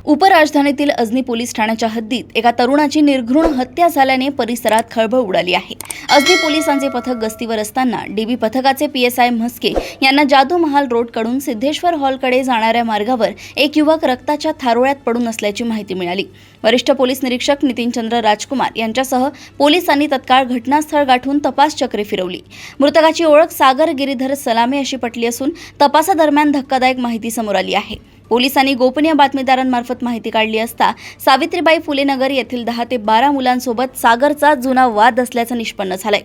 उपराजधानीतील Ajni police ठाण्याच्या हद्दीत एका तरुणाची निर्घृण हत्या झाल्याने परिसरात खळबळ उडाली आहे। अजनी पोलिसांचे पथक गस्तीवर असताना डीबी पथकाचे पीएसआय म्हस्के यांना जादू महाल रोडकडून सिद्धेश्वर हॉलकडे जाणाऱ्या मार्गावर एक युवक रक्ताच्या थारोळ्यात पडून असल्याची माहिती मिळाली। वरिष्ठ पोलीस निरीक्षक नितीनचंद्र राजकुमार यांच्यासह पोलिसांनी तत्काळ घटनास्थळ गाठून तपास चक्रे फिरवली। मृतकाची ओळख सागर गिरीधर सलामे अशी पटली असून तपासादरम्यान धक्कादायक माहिती समोर आली आहे। पोलिसांनी गोपनीय बातमीदारांमार्फत माहिती काढली असता सावित्रीबाई फुले नगर येथील 10 ते 12 मुलांसोबत सागरचा जुना वाद असल्याचं निष्पन्न झालंय।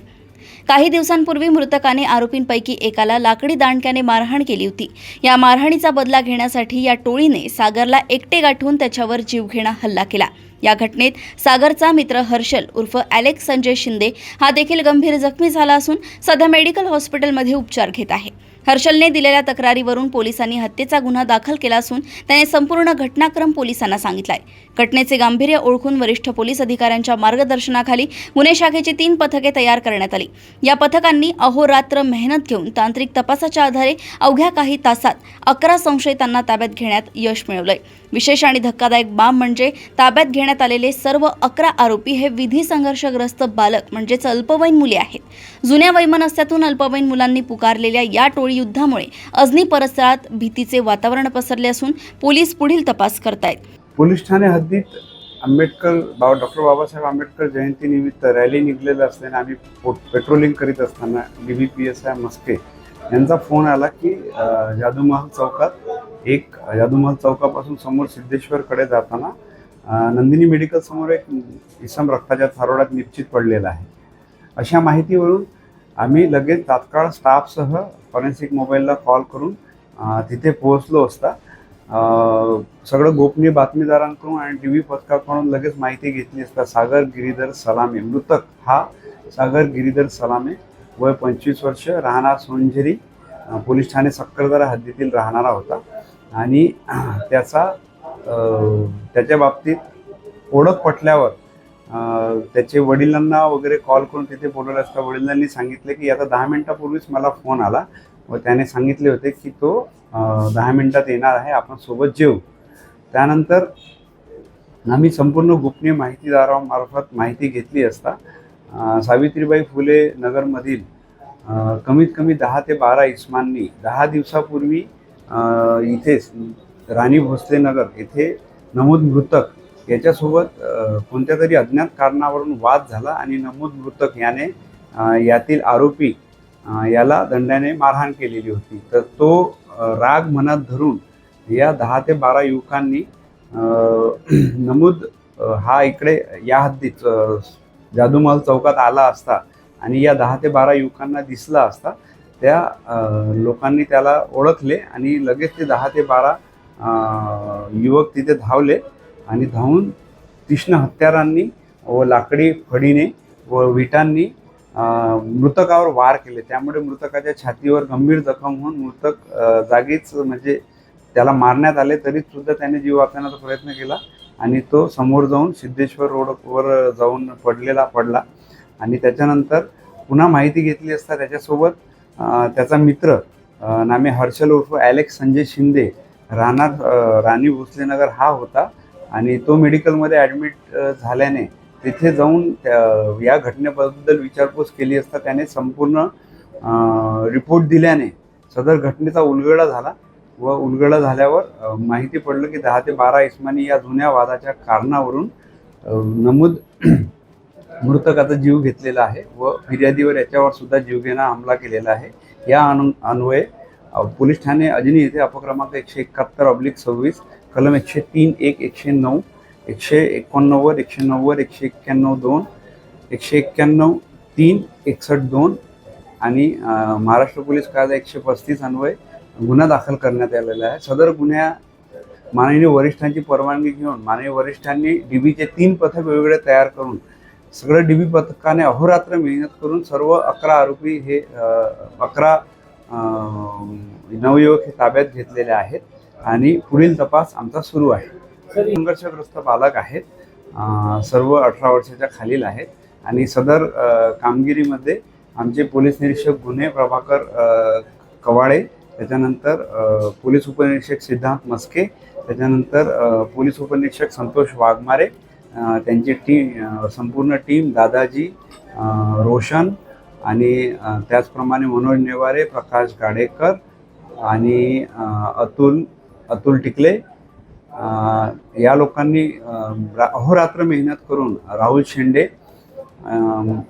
काही दिवसांपूर्वी मृतकाने आरोपींपैकी एकाला लाकडी दांडक्याने मारहाण केली होती। या मारहाणीचा बदला घेण्यासाठी या टोळीने सागरला एकटे गाठून त्याच्यावर जीवघेणा हल्ला केला। या घटनेत सागरचा मित्र हर्षल उर्फ एलेक्स संजय शिंदे हा देखील गंभीर जखमी झाला असून सध्या मेडिकल हॉस्पिटलमध्ये उपचार घेत आहे। हर्षलने दिलेल्या तक्रारीवरून पोलिसांनी हत्येचा गुन्हा दाखल केला असून त्याने संपूर्ण घटनाक्रम पोलिसांना सांगितलाय। घटनेचे गांभीर्य ओळखून वरिष्ठ पोलीस अधिकाऱ्यांच्या मार्गदर्शनाखाली गुन्हे शाखेची 3 पथके तयार करण्यात आली। या पथकांनी अहोरात्र मेहनत घेऊन तांत्रिक तपासाच्या आधारे अवघ्या काही तासात 11 संशयितांना ताब्यात घेण्यात यश मिळवलंय। विशेष आणि धक्कादायक बाब म्हणजे ताब्यात घेण्यात आलेले सर्व 11 आरोपी हे विधी संघर्षग्रस्त बालक म्हणजेच अल्पवयीन मुले आहेत। जुन्या वैमनस्यातून अल्पवयीन मुलांनी पुकारलेल्या या टोळी युद्धामुळे अजनी परिसरात भीतीचे वातावरण पसरले असून पोलीस पुढील तपास करतायत। पोलीस ठाणे हद्दीत डॉक्टर बाबासाहेब आंबेडकर जयंतीनिमित्त रॅली निघलेलं असल्याने आम्ही पेट्रोलिंग करीत असताना डीबी पीएसआय म्हस्के यांचा फोन आला की जादूमहाल चौकापासून समोर सिद्धेश्वरकडे जाताना नंदिनी मेडिकल समोर एक इसम रक्ताच्या थारोळ्यात निश्चित पडलेला आहे। अशा माहितीवरून आम्ही लगेच तात्काळ स्टाफसह फॉरेन्सिक मोबाईलला कॉल करून तिथे पोहोचलो असता सगळं गोपनीय बातमीदारांकडून आणि डीबी पथकाकडून लगेच माहिती घेतली असता सागर गिरीधर सलामे, मृतक हा सागर गिरीधर सलामे, वय 25 वर्ष, राहणार सोनझेरी, पोलीस ठाणे सक्करदरा हद्दीतील राहणारा होता आणि त्याच्या बाबतीत ओळख पटल्यावर त्याचे वडिलांना वगैरे कॉल करून तिथे बोलवलं असता वडिलांनी सांगितले की आता 10 मिनिटापूर्वीच मला फोन आला व त्याने सांगितले होते की तो 10 मिनिटात येणार आहे, आपण सोबत जेऊ। त्यानंतर आम्ही संपूर्ण गोपनीय माहितीदारांमार्फत माहिती घेतली असता सावित्रीबाई फुले नगरमधील कमीत कमी 10 ते 12 इसमांनी 10 दिवसापूर्वी इथे राणी भोसले नगर येथे नमूद मृतक याच्यासोबत कोणत्या तरी अज्ञात कारणावरून वाद झाला आणि नमूद मृतक याने यातील आरोपी याला दंडाने मारहाण केलेली होती। तर तो राग मनात धरून या 10 ते 12 युवकांनी नमूद हा इकडे या हद्दीत जादूमहाल चौकात आला असता आणि या 10 ते 12 युवकांना दिसला असता त्या लोकांनी त्याला ओळखले आणि लगेच ते 10 ते 12 युवक तिथे धावले आणि धावून तीक्ष्ण हत्यारांनी व लाकडी फडीने व विटांनी मृतकावर वार केले। त्यामुळे मृतकाच्या छातीवर गंभीर जखम होऊन मृतक जागीच म्हणजे त्याला मारण्यात आले, तरी सुद्धा त्याने जीव वाचवण्याचा प्रयत्न केला आणि तो समोर जाऊन सिद्धेश्वर रोडवर जाऊन पडला आणि त्याच्यानंतर पुन्हा माहिती घेतली असता त्याच्यासोबत त्याचा मित्र नामे हर्षल उर्फ एलेक्स संजय शिंदे राहणार राणी भोसले नगर हा होता आणि तो मेडिकलमध्ये ॲडमिट झाल्याने तिथे जाऊन या घटनेबद्दल विचारपूस केली असता त्याने संपूर्ण रिपोर्ट दिल्याने सदर घटनेचा उलगडा झाला व उलगडा झाल्यावर माहिती पडलं की 10 ते 12 इसमांनी या जुन्या वादाच्या कारणावरून नमूद मृतकाचा जीव घेतलेला आहे व फिर्यादीवर याच्यावर सुद्धा जीवघेणा हमला केलेला आहे। या अन्वये पोलीस ठाणे अजनी येथे अपक्रमांक 171/26 कलम 103, 1, 109, 189, 190, 191, 2, 191, 3, 61, 2 आणि महाराष्ट्र पोलीस कायदा 135 अन्वये गुन्हा दाखल करण्यात आलेला आहे। सदर गुन्ह्या माननीय वरिष्ठांची परवानगी घेऊन माननीय वरिष्ठांनी डीबीचे 3 पथक वेगवेगळे तयार करून सगळं डीबी पथकाने अहोरात्र मेहनत करून सर्व 11 आरोपी हे 11 नवयुवक हे ताब्यात घेतलेले आहेत आणि पुढील तपास आमचा सुरू आहे। संघर्षग्रस्त बालक आहेत, सर्व 18 वर्षाच्या खालील आहेत आणि सदर कामगिरीमध्ये आमचे पोलीस निरीक्षक गुन्हे प्रभाकर कवाळे त्याच्यानंतर पोलीस उपनिरीक्षक सिद्धांत मस्के, त्याच्यानंतर पोलीस उपनिरीक्षक संतोष वाघमारे, त्यांची संपूर्ण टीम, दादाजी, रोशन आणि त्याचप्रमाणे मनोज नेवारे, प्रकाश गाडेकर आणि अतुल टिकले या लोकांनी अहोरात्र मेहनत करून, राहुल शेंडे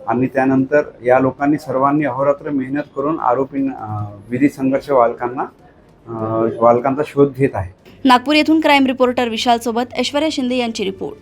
आणि त्यानंतर या लोकांनी सर्वांनी अहोरात्र मेहनत करून विधी संघर्ष बालकांचा शोध घेत आहे. नागपूर येथून क्राईम रिपोर्टर विशाल सोबत ऐश्वर्या शिंदे यांची रिपोर्ट.